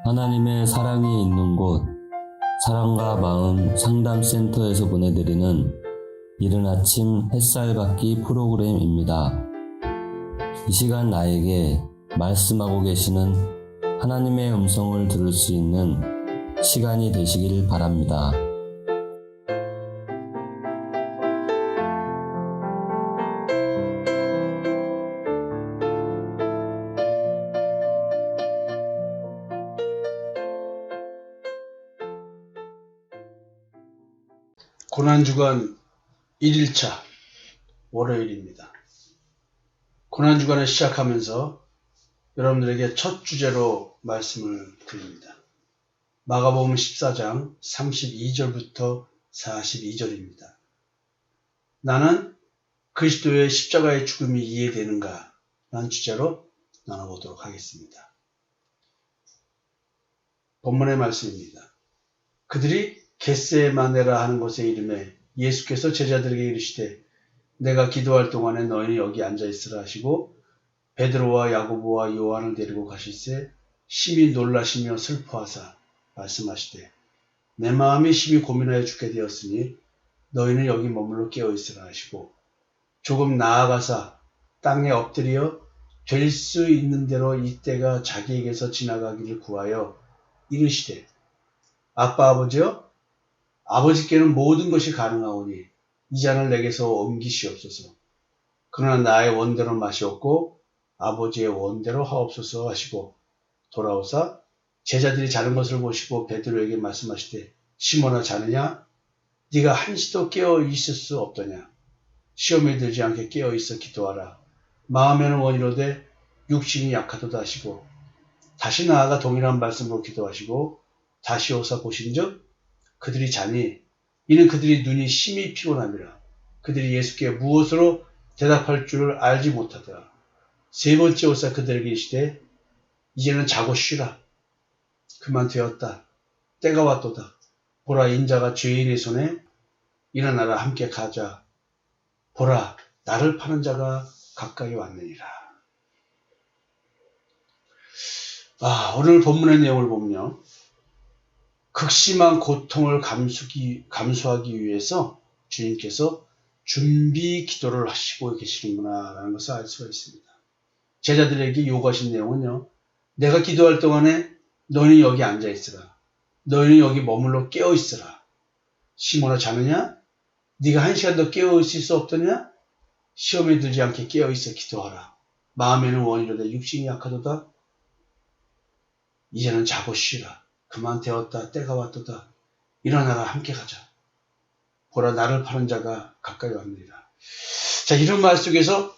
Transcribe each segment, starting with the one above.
하나님의 사랑이 있는 곳, 사랑과 마음 상담센터에서 보내드리는 이른 아침 햇살 받기 프로그램입니다. 이 시간 나에게 말씀하고 계시는 하나님의 음성을 들을 수 있는 시간이 되시길 바랍니다. 고난주간 1일차 월요일입니다. 고난주간을 시작하면서 여러분들에게 첫 주제로 말씀을 드립니다. 마가복음 14장 32절부터 42절입니다. 나는 그리스도의 십자가의 죽음이 이해되는가? 라는 주제로 나눠보도록 하겠습니다. 본문의 말씀입니다. 그들이 겟세마네라 하는 곳에 이르매 예수께서 제자들에게 이르시되 내가 기도할 동안에 너희는 여기 앉아있으라 하시고 베드로와 야고보와 요한을 데리고 가실새 심히 놀라시며 슬퍼하사 말씀하시되 내 마음이 심히 고민하여 죽게 되었으니 너희는 여기 머물러 깨어있으라 하시고 조금 나아가사 땅에 엎드려 될 수 있는 대로 이때가 자기에게서 지나가기를 구하여 이르시되 아빠 아버지여 아버지께는 모든 것이 가능하오니 이 잔을 내게서 옮기시옵소서. 그러나 나의 원대로 마시옵고 아버지의 원대로 하옵소서 하시고 돌아오사 제자들이 자는 것을 보시고 베드로에게 말씀하시되 시몬아 자느냐? 네가 한시도 깨어 있을 수 없더냐? 시험에 들지 않게 깨어 있어 기도하라. 마음에는 원이로되 육신이 약하도다 하시고 다시 나아가 동일한 말씀으로 기도하시고 다시 오사 보신즉 그들이 자니 이는 그들이 눈이 심히 피곤함이라. 그들이 예수께 무엇으로 대답할 줄을 알지 못하더라. 세 번째 오사 그들에게 이르시되 이제는 자고 쉬라. 그만 되었다. 때가 왔도다. 보라 인자가 죄인의 손에 일어나라 함께 가자. 보라 나를 파는 자가 가까이 왔느니라. 오늘 본문의 내용을 보면요. 극심한 고통을 감수하기 위해서 주님께서 준비 기도를 하시고 계시는구나 라는 것을 알 수가 있습니다. 제자들에게 요구하신 내용은요. 내가 기도할 동안에 너희는 여기 앉아있으라. 너희는 여기 머물러 깨어있으라. 시몬아 자느냐? 네가 한 시간 더 깨어있을 수 없더냐? 시험에 들지 않게 깨어있어 기도하라. 마음에는 원이로되 육신이 약하도다. 이제는 자고 쉬라. 그만 되었다. 때가 왔도다. 일어나라. 함께 가자. 보라 나를 파는 자가 가까이 왔느니라. 자, 이런 말 속에서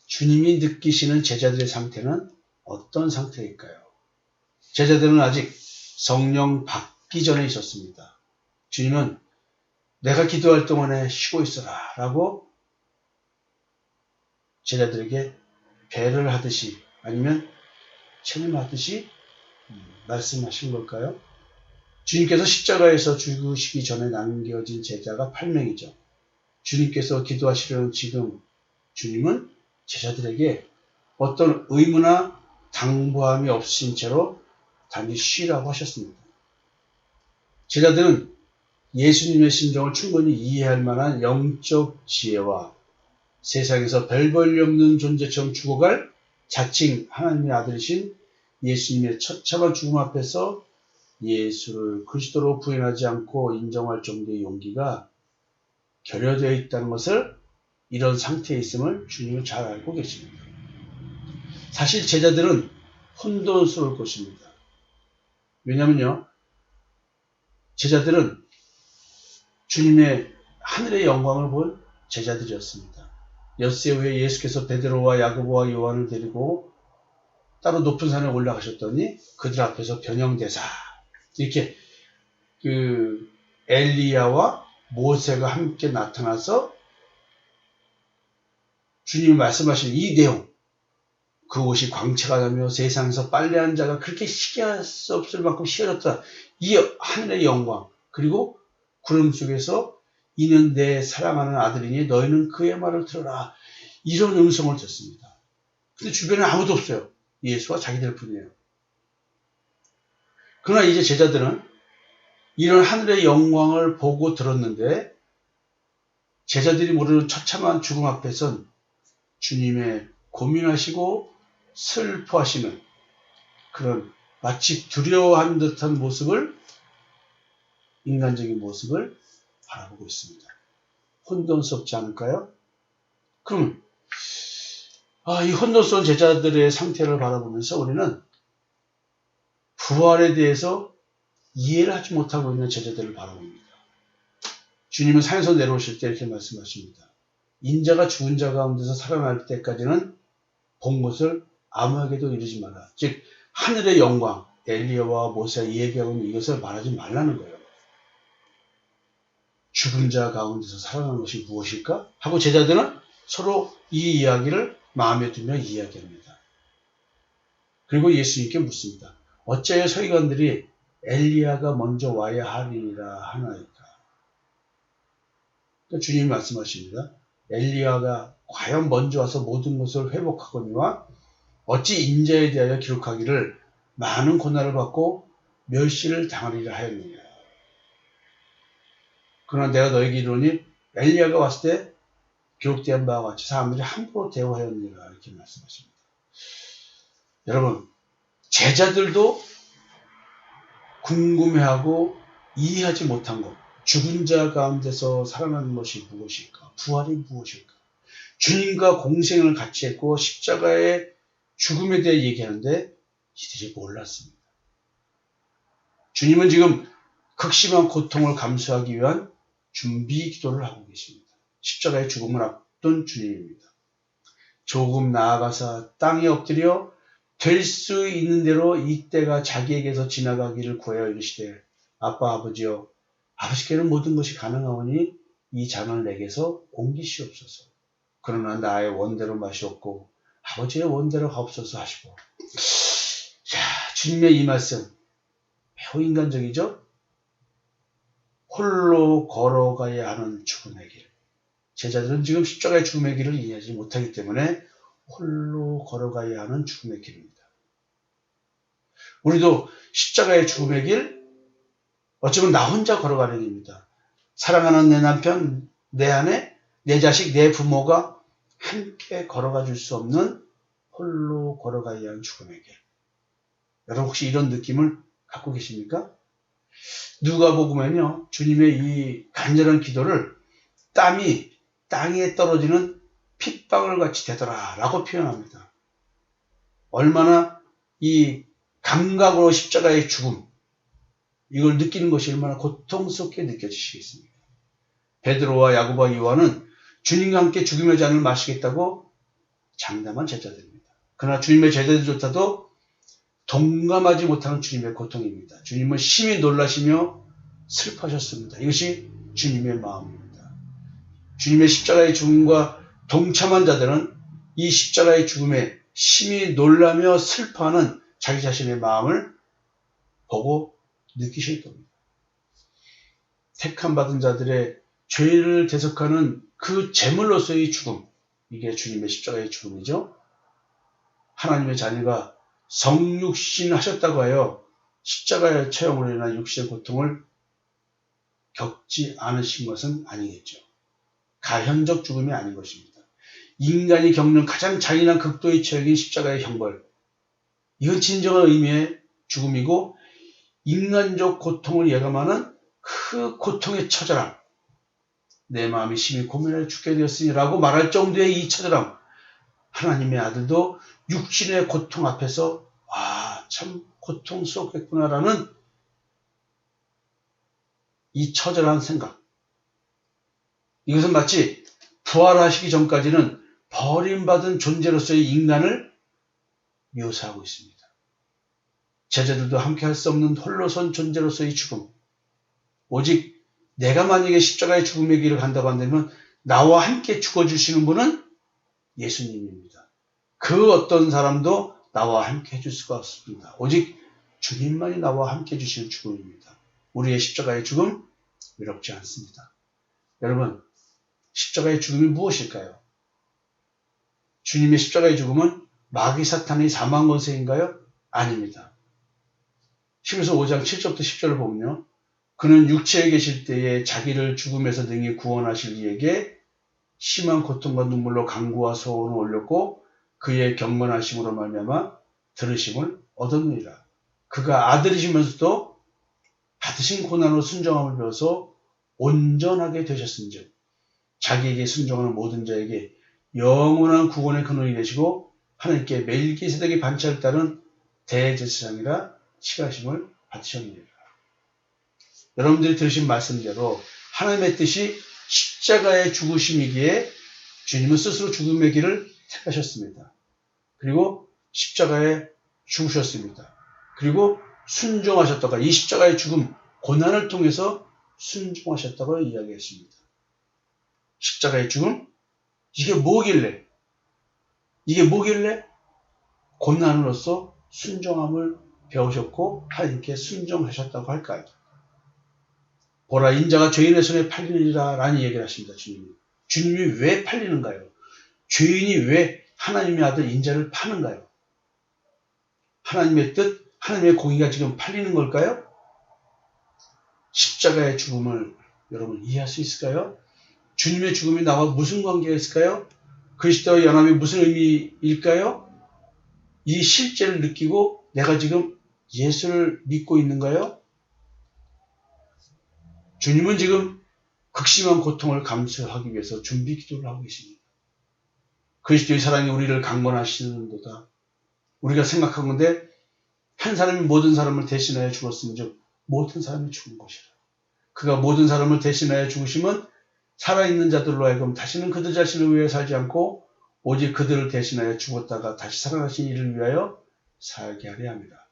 주님이 느끼시는 제자들의 상태는 어떤 상태일까요? 제자들은 아직 성령 받기 전에 있었습니다. 주님은 내가 기도할 동안에 쉬고 있어라 라고 제자들에게 배를 하듯이 아니면 체념하듯이 말씀하신 걸까요? 주님께서 십자가에서 죽으시기 전에 남겨진 제자가 8명이죠. 주님께서 기도하시려는 지금 주님은 제자들에게 어떤 의무나 당부함이 없으신 채로 단지 쉬라고 하셨습니다. 제자들은 예수님의 심정을 충분히 이해할 만한 영적 지혜와 세상에서 별 볼일 없는 존재처럼 죽어갈 자칭 하나님의 아들이신 예수님의 처참한 죽음 앞에서 예수를 그리스도로 부인하지 않고 인정할 정도의 용기가 결여되어 있다는 것을 이런 상태에 있음을 주님은 잘 알고 계십니다. 사실 제자들은 혼돈스러울 것입니다. 왜냐면요. 제자들은 주님의 하늘의 영광을 본 제자들이었습니다. 엿새 후에 예수께서 베드로와 야고보와 요한을 데리고 따로 높은 산에 올라가셨더니 그들 앞에서 변형대사 이렇게 엘리야와 모세가 함께 나타나서 주님이 말씀하신 이 내용 그곳이 광채가 나며 세상에서 빨래한 자가 그렇게 희귀할 수 없을 만큼 희어졌다. 이 하늘의 영광 그리고 구름 속에서 이는 내 사랑하는 아들이니 너희는 그의 말을 들어라. 이런 음성을 듣습니다. 근데 주변에 아무도 없어요. 예수와 자기들 뿐이에요. 그러나 이제 제자들은 이런 하늘의 영광을 보고 들었는데 제자들이 모르는 처참한 죽음 앞에선 주님의 고민하시고 슬퍼하시는 그런 마치 두려워하는 듯한 모습을, 인간적인 모습을 바라보고 있습니다. 혼돈스럽지 않을까요? 그럼 이 혼돈스러운 제자들의 상태를 바라보면서 우리는 부활에 대해서 이해를 하지 못하고 있는 제자들을 바라봅니다. 주님은 산에서 내려오실 때 이렇게 말씀하십니다. 인자가 죽은 자 가운데서 살아날 때까지는 본 것을 아무에게도 이르지 마라. 즉 하늘의 영광, 엘리야와 모세가 얘기하고 있는 이것을 말하지 말라는 거예요. 죽은 자 가운데서 살아난 것이 무엇일까? 하고 제자들은 서로 이 이야기를 마음에 두며 이야기합니다. 그리고 예수님께 묻습니다. 어찌하여 서기관들이 엘리야가 먼저 와야 하리라 하나이까? 그러니까 주님이 말씀하십니다. 엘리야가 과연 먼저 와서 모든 것을 회복하거니와 어찌 인자에 대하여 기록하기를 많은 고난을 받고 멸시를 당하리라 하였느냐. 그러나 내가 너에게 이르노니 엘리야가 왔을 때 기록된 바와 같이 사람들이 함부로 대우하였느니라 이렇게 말씀하십니다. 여러분, 제자들도 궁금해하고 이해하지 못한 것, 죽은 자 가운데서 살아나는 것이 무엇일까? 부활이 무엇일까? 주님과 공생을 같이 했고 십자가의 죽음에 대해 얘기하는데 이들이 몰랐습니다. 주님은 지금 극심한 고통을 감수하기 위한 준비 기도를 하고 계십니다. 십자가의 죽음을 앞둔 주님입니다. 조금 나아가서 땅에 엎드려 될 수 있는 대로 이때가 자기에게서 지나가기를 구하여 이르시되 아빠 아버지여 아버지께는 모든 것이 가능하오니 이 잔을 내게서 옮기시옵소서. 그러나 나의 원대로 마시옵고 아버지의 원대로 하옵소서 하시고. 자, 주님의 이 말씀 매우 인간적이죠? 홀로 걸어가야 하는 죽음의 길. 제자들은 지금 십자가의 죽음의 길을 이해하지 못하기 때문에 홀로 걸어가야 하는 죽음의 길입니다. 우리도 십자가의 죽음의 길, 어쩌면 나 혼자 걸어가는 길입니다. 사랑하는 내 남편, 내 아내, 내 자식, 내 부모가 함께 걸어가 줄 수 없는 홀로 걸어가야 하는 죽음의 길. 여러분 혹시 이런 느낌을 갖고 계십니까? 누가복음에는요, 주님의 이 간절한 기도를 땀이 땅에 떨어지는 핏방울 같이 되더라 라고 표현합니다. 얼마나 이 감각으로 십자가의 죽음, 이걸 느끼는 것이 얼마나 고통스럽게 느껴지시겠습니까? 베드로와 야고보와 요한은 주님과 함께 죽음의 잔을 마시겠다고 장담한 제자들입니다. 그러나 주님의 제자들조차도 동감하지 못하는 주님의 고통입니다. 주님은 심히 놀라시며 슬퍼하셨습니다. 이것이 주님의 마음입니다. 주님의 십자가의 죽음과 동참한 자들은 이 십자가의 죽음에 심히 놀라며 슬퍼하는 자기 자신의 마음을 보고 느끼실 겁니다. 택함 받은 자들의 죄를 대속하는 그 제물로서의 죽음, 이게 주님의 십자가의 죽음이죠. 하나님의 자녀가 성육신 하셨다고 하여 십자가의 처형으로 인한 육신의 고통을 겪지 않으신 것은 아니겠죠. 가현적 죽음이 아닌 것입니다. 인간이 겪는 가장 잔인한 극도의 처형인 십자가의 형벌, 이건 진정한 의미의 죽음이고 인간적 고통을 예감하는 그 고통의 처절함, 내 마음이 심히 고민하여 죽게 되었으니 라고 말할 정도의 이 처절함, 하나님의 아들도 육신의 고통 앞에서 참 고통스럽겠구나라는 이 처절한 생각, 이것은 마치 부활하시기 전까지는 버림받은 존재로서의 인간을 묘사하고 있습니다. 제자들도 함께 할 수 없는 홀로선 존재로서의 죽음, 오직 내가 만약에 십자가의 죽음의 길을 간다고 한다면 나와 함께 죽어주시는 분은 예수님입니다. 그 어떤 사람도 나와 함께 해줄 수가 없습니다. 오직 주님만이 나와 함께 해주시는 죽음입니다. 우리의 십자가의 죽음 외롭지 않습니다. 여러분, 십자가의 죽음이 무엇일까요? 주님의 십자가의 죽음은 마귀 사탄의 사망 권세인가요? 아닙니다. 히브리서 5장 7절부터 10절을 보면요. 그는 육체에 계실 때에 자기를 죽음에서 능히 구원하실 이에게 심한 고통과 눈물로 간구와 소원을 올렸고 그의 경건하심으로 말미암아 들으심을 얻었느니라. 그가 아들이시면서도 받으신 고난으로 순종함을 배워서 온전하게 되셨은즉 자기에게 순종하는 모든 자에게 영원한 구원의 근원이 되시고 하나님께 멜기세덱의 반차를 따른 대제사장이라 칭하심을 받으셨느니라. 여러분들이 들으신 말씀대로 하나님의 뜻이 십자가의 죽으심이기에 주님은 스스로 죽음의 길을 택하셨습니다. 그리고 십자가에 죽으셨습니다. 그리고 순종하셨다가 이 십자가의 죽음, 고난을 통해서 순종하셨다고 이야기했습니다. 십자가의 죽음? 이게 뭐길래? 고난으로서 순종함을 배우셨고 하나님께 순종하셨다고 할까요? 보라 인자가 죄인의 손에 팔리리라 라는 얘기를 하십니다. 주님이 왜 팔리는가요? 죄인이 왜 하나님의 아들 인자를 파는가요? 하나님의 뜻, 하나님의 공의가 지금 팔리는 걸까요? 십자가의 죽음을 여러분 이해할 수 있을까요? 주님의 죽음이 나와 무슨 관계가 있을까요? 그리스도와 연합이 무슨 의미일까요? 이 실제를 느끼고 내가 지금 예수를 믿고 있는가요? 주님은 지금 극심한 고통을 감수하기 위해서 준비 기도를 하고 계십니다. 그리스도의 사랑이 우리를 강건하시는도다. 우리가 생각한 건데 한 사람이 모든 사람을 대신하여 죽었은즉 모든 사람이 죽은 것이라. 그가 모든 사람을 대신하여 죽으심은 살아있는 자들로 하여금 다시는 그들 자신을 위해 살지 않고 오직 그들을 대신하여 죽었다가 다시 살아나신 이를 위하여 살게 하려 합니다.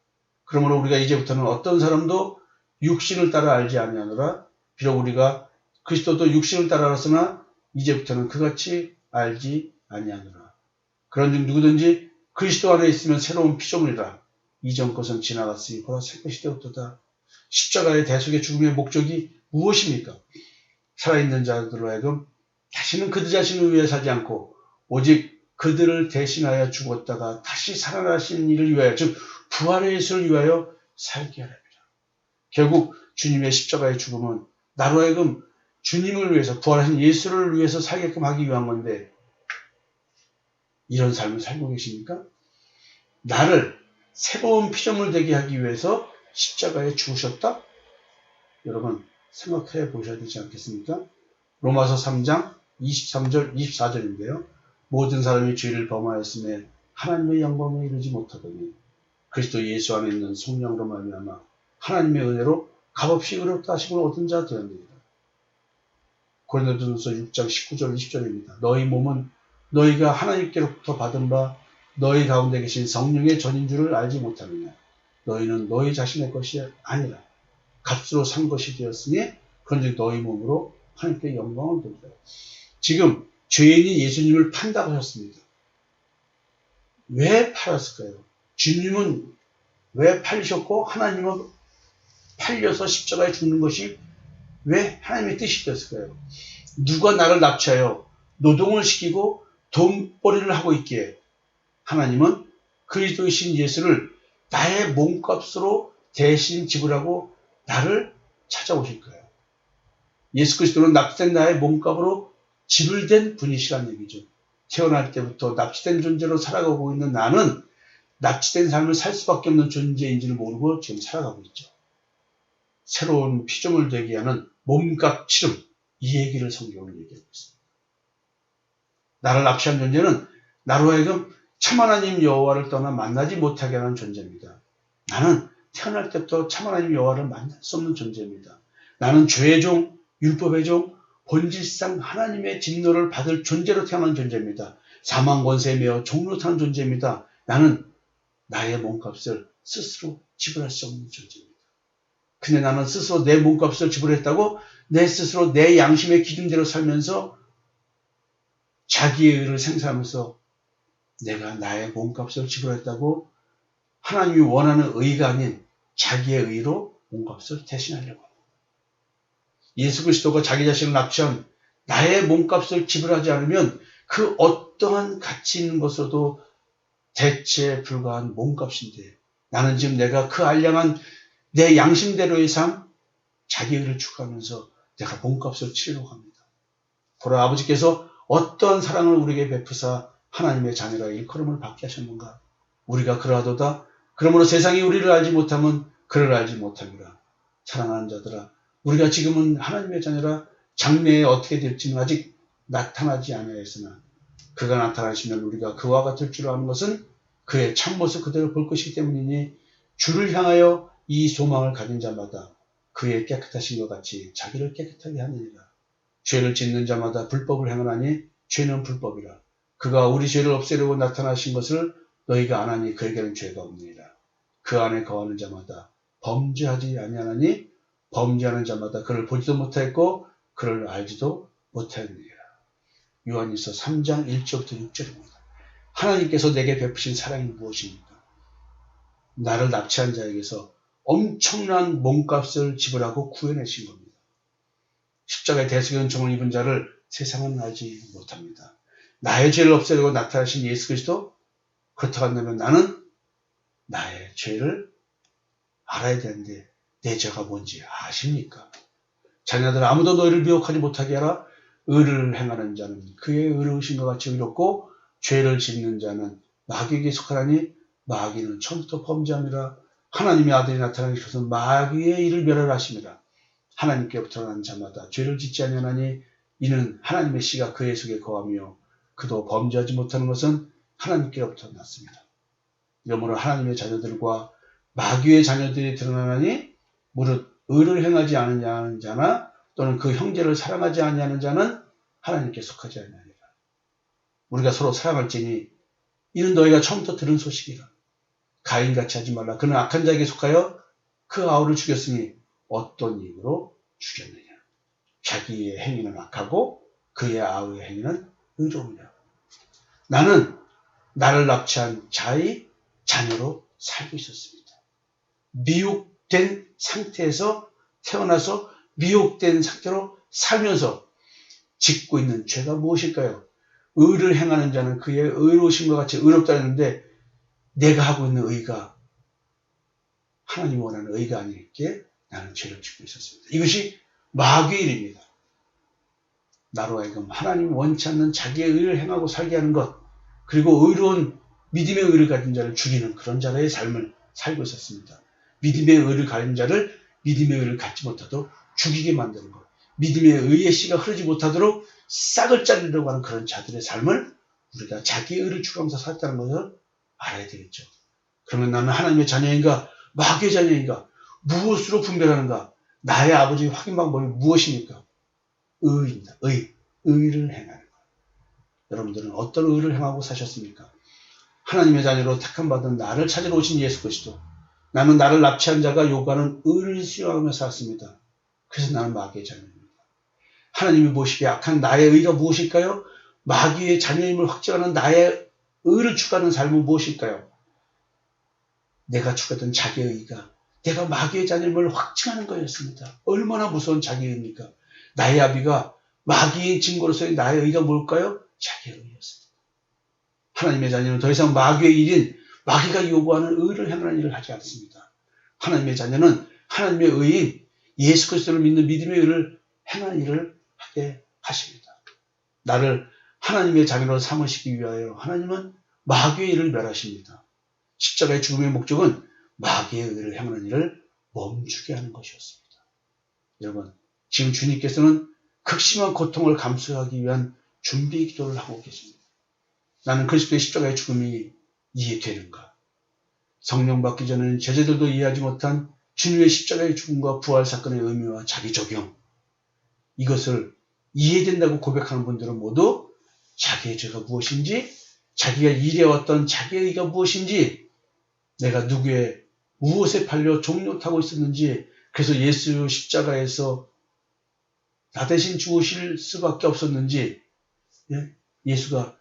그러므로 우리가 이제부터는 어떤 사람도 육신을 따라 알지 아니하노라. 비록 우리가 그리스도도 육신을 따라 알았으나 이제부터는 그같이 알지 아니하노라. 그런즉 누구든지 그리스도 안에 있으면 새로운 피조물이라. 이전 것은 지나갔으니 보라 새 것이 되었도다. 십자가의 대속의 죽음의 목적이 무엇입니까? 살아있는 자들로 하여금 다시는 그들 자신을 위해 살지 않고 오직 그들을 대신하여 죽었다가 다시 살아나신 이를 위하여, 즉 부활의 예수를 위하여 살게 하랍니다. 결국 주님의 십자가의 죽음은 나로 하여금 주님을 위해서, 부활하신 예수를 위해서 살게끔 하기 위한 건데 이런 삶을 살고 계십니까? 나를 새로운 피조물 되게 하기 위해서 십자가에 죽으셨다? 여러분 생각해 보셔야 되지 않겠습니까? 로마서 3장 23절 24절인데요. 모든 사람이 죄를 범하였음에 하나님의 영광에 이르지 못하더니 그리스도 예수 안에 있는 성령으로 말미암아 하나님의 은혜로 값없이 의롭다 하심을 얻은 자 되었느니라. 고린도전서 6장 19절 20절입니다. 너희 몸은 너희가 하나님께로부터 받은 바 너희 가운데 계신 성령의 전인 줄을 알지 못하느냐. 너희는 너희 자신의 것이 아니라 값으로 산 것이 되었으니 그런즉 너희 몸으로 하나님께 영광을 돌리라. 지금 죄인이 예수님을 판다고 하셨습니다. 왜 팔았을까요? 주님은 왜 팔리셨고 하나님은 팔려서 십자가에 죽는 것이 왜 하나님의 뜻이 되었을까요? 누가 나를 납치하여 노동을 시키고 돈벌이를 하고 있기에 하나님은 그리스도이신 예수를 나의 몸값으로 대신 지불하고 나를 찾아오실 거예요. 예수 그리스도는 납치된 나의 몸값으로 지불된 분이시라는 얘기죠. 태어날 때부터 납치된 존재로 살아가고 있는 나는 납치된 삶을 살 수밖에 없는 존재인지를 모르고 지금 살아가고 있죠. 새로운 피조물 되게 하는 몸값 치름, 이 얘기를 성경은 얘기하고 있습니다. 나를 납치한 존재는 나로 하여금 참 하나님 여호와를 떠나 만나지 못하게 하는 존재입니다. 나는 태어날 때부터 참 하나님 여호와를 만날 수 없는 존재입니다. 나는 죄의 종, 율법의 종, 본질상 하나님의 진노를 받을 존재로 태어난 존재입니다. 사망 권세에 매어 종노릇하는 존재입니다. 나는 나의 몸값을 스스로 지불할 수 없는 존재입니다. 근데 나는 스스로 내 몸값을 지불했다고 내 스스로 내 양심의 기준대로 살면서 자기의 의를 생산하면서 내가 나의 몸값을 지불했다고 하나님이 원하는 의가 아닌 자기의 의로 몸값을 대신하려고 합니다. 예수 그리스도가 자기 자신을 납치한 나의 몸값을 지불하지 않으면 그 어떠한 가치 있는 것으로도 대체에 불과한 몸값인데 나는 지금 내가 그 알량한 내 양심대로의 삶, 자기 의를 추구하면서 내가 몸값을 치르려고 합니다. 보라, 아버지께서 어떤 사랑을 우리에게 베푸사 하나님의 자녀라 일컬음을 받게 하셨는가. 우리가 그러하도다. 그러므로 세상이 우리를 알지 못하면 그를 알지 못함이라. 사랑하는 자들아, 우리가 지금은 하나님의 자녀라 장래에 어떻게 될지는 아직 나타나지 아니하였으나 그가 나타나시면 우리가 그와 같을 줄 아는 것은 그의 참모습 그대로 볼 것이기 때문이니 주를 향하여 이 소망을 가진 자마다 그의 깨끗하신 것 같이 자기를 깨끗하게 하느니라. 죄를 짓는 자마다 불법을 행하나니 죄는 불법이라. 그가 우리 죄를 없애려고 나타나신 것을 너희가 아나니 그에게는 죄가 없느니라. 그 안에 거하는 자마다 범죄하지 아니하나니 범죄하는 자마다 그를 보지도 못하였고 그를 알지도 못하였느니라. 요한일서 3장 1절부터 6절입니다. 하나님께서 내게 베푸신 사랑이 무엇입니까? 나를 납치한 자에게서 엄청난 몸값을 지불하고 구해내신 겁니다. 십자가의 대속연총을 입은 자를 세상은 알지 못합니다. 나의 죄를 없애려고 나타나신 예수 그리스도, 그렇다고 한다면 나는 나의 죄를 알아야 되는데 내 죄가 뭔지 아십니까? 자녀들 아무도 너희를 미혹하지 못하게 하라. 의를 행하는 자는 그의 의로우신것 같이 의롭고 죄를 짓는 자는 마귀에게 속하나니 마귀는 처음부터 범죄함이라. 하나님의 아들이 나타나기 전에 마귀의 일을 멸하심이라. 하나님께부터 난 자마다 죄를 짓지 아니하나니 이는 하나님의 씨가 그의 속에 거하며 그도 범죄하지 못하는 것은 하나님께로부터 났습니다. 이러므로 하나님의 자녀들과 마귀의 자녀들이 드러나나니 무릇 의를 행하지 않느냐는 자나 또는 그 형제를 사랑하지 아니하는 자는 하나님께 속하지 아니하니라. 우리가 서로 사랑할지니 이는 너희가 처음부터 들은 소식이라. 가인같이 하지 말라. 그는 악한 자에게 속하여 그 아우를 죽였으니 어떤 이유로 죽였느냐. 자기의 행위는 악하고 그의 아우의 행위는 의로우니라. 나는 나를 납치한 자의 자녀로 살고 있었습니다. 미혹된 상태에서 태어나서 미혹된 상태로 살면서 짓고 있는 죄가 무엇일까요? 의를 행하는 자는 그의 의로우심과 같이 의롭다 했는데 내가 하고 있는 의가 하나님이 원하는 의가 아니기에 나는 죄를 짓고 있었습니다. 이것이 마귀의 일입니다. 나로 하여금 하나님이 원치 않는 자기의 의를 행하고 살게 하는 것, 그리고 의로운 믿음의 의를 가진 자를 죽이는 그런 자의 삶을 살고 있었습니다. 믿음의 의를 가진 자를 믿음의 의를 갖지 못하도록 죽이게 만드는 것, 믿음의 의의 씨가 흐르지 못하도록 싹을 자르려고 하는 그런 자들의 삶을 우리가 자기의 의를 추구하면서 살았다는 것을 알아야 되겠죠. 그러면 나는 하나님의 자녀인가 마귀의 자녀인가 무엇으로 분별하는가? 나의 아버지의 확인 방법이 무엇입니까? 의입니다. 의를 행하는 것. 여러분들은 어떤 의를 행하고 사셨습니까? 하나님의 자녀로 택함받은 나를 찾으러 오신 예수 그리스도. 나는 나를 납치한 자가 요구하는 의를 수용하며 살았습니다. 그래서 나는 마귀의 자녀입니다. 하나님이 보시기에 악한 나의 의가 무엇일까요? 마귀의 자녀임을 확증하는 나의 의를 추구하는 삶은 무엇일까요? 내가 추구했던 자기의 의가 내가 마귀의 자녀임을 확증하는 거였습니다. 얼마나 무서운 자기의 의입니까? 나의 아비가 마귀의 증거로서의 나의 의가 뭘까요? 자기의 의였습니다. 하나님의 자녀는 더 이상 마귀의 일인 마귀가 요구하는 의를 행하는 일을 하지 않습니다. 하나님의 자녀는 하나님의 의인 예수 그리스도를 믿는 믿음의 의를 행하는 일을 하게 하십니다. 나를 하나님의 자녀로 삼으시기 위하여 하나님은 마귀의 일을 멸하십니다. 십자가의 죽음의 목적은 마귀의 의를 행하는 일을 멈추게 하는 것이었습니다. 여러분, 지금 주님께서는 극심한 고통을 감수하기 위한 준비 기도를 하고 계십니다. 나는 그리스도의 십자가의 죽음이 이해되는가? 성령 받기 전에는 제자들도 이해하지 못한 주님의 십자가의 죽음과 부활 사건의 의미와 자기 적용, 이것을 이해된다고 고백하는 분들은 모두 자기의 죄가 무엇인지, 자기가 일해왔던 자기의 의가 무엇인지, 내가 누구의 무엇에 팔려 종료 타고 있었는지, 그래서 예수 십자가에서 나 대신 죽으실 수밖에 없었는지, 예수가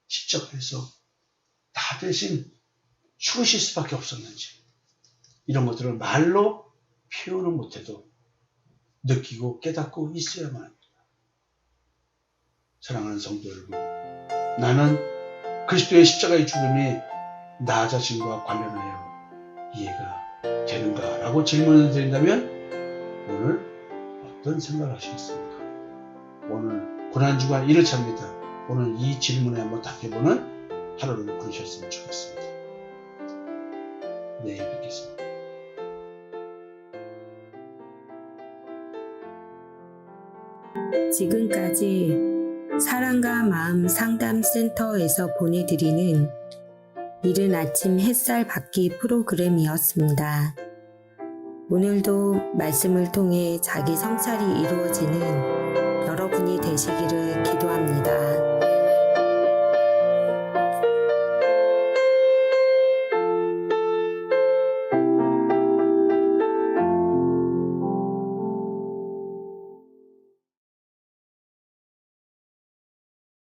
십자가에서 나 대신 죽으실 수밖에 없었는지, 이런 것들을 말로 표현은 못해도 느끼고 깨닫고 있어야만 합니다. 사랑하는 성도 여러분, 나는 그리스도의 십자가의 죽음이 나 자신과 관련하여 이해가 되는가? 라고 질문을 드린다면 오늘 어떤 생각을 하시겠습니까? 오늘 고난주간 1회차입니다. 오늘 이 질문에 한번 답해보는 하루를 보내셨으면 좋겠습니다. 내일 뵙겠습니다. 지금까지 사랑과 마음 상담센터에서 보내드리는 이른 아침 햇살 받기 프로그램이었습니다. 오늘도 말씀을 통해 자기 성찰이 이루어지는 여러분이 되시기를 기도합니다.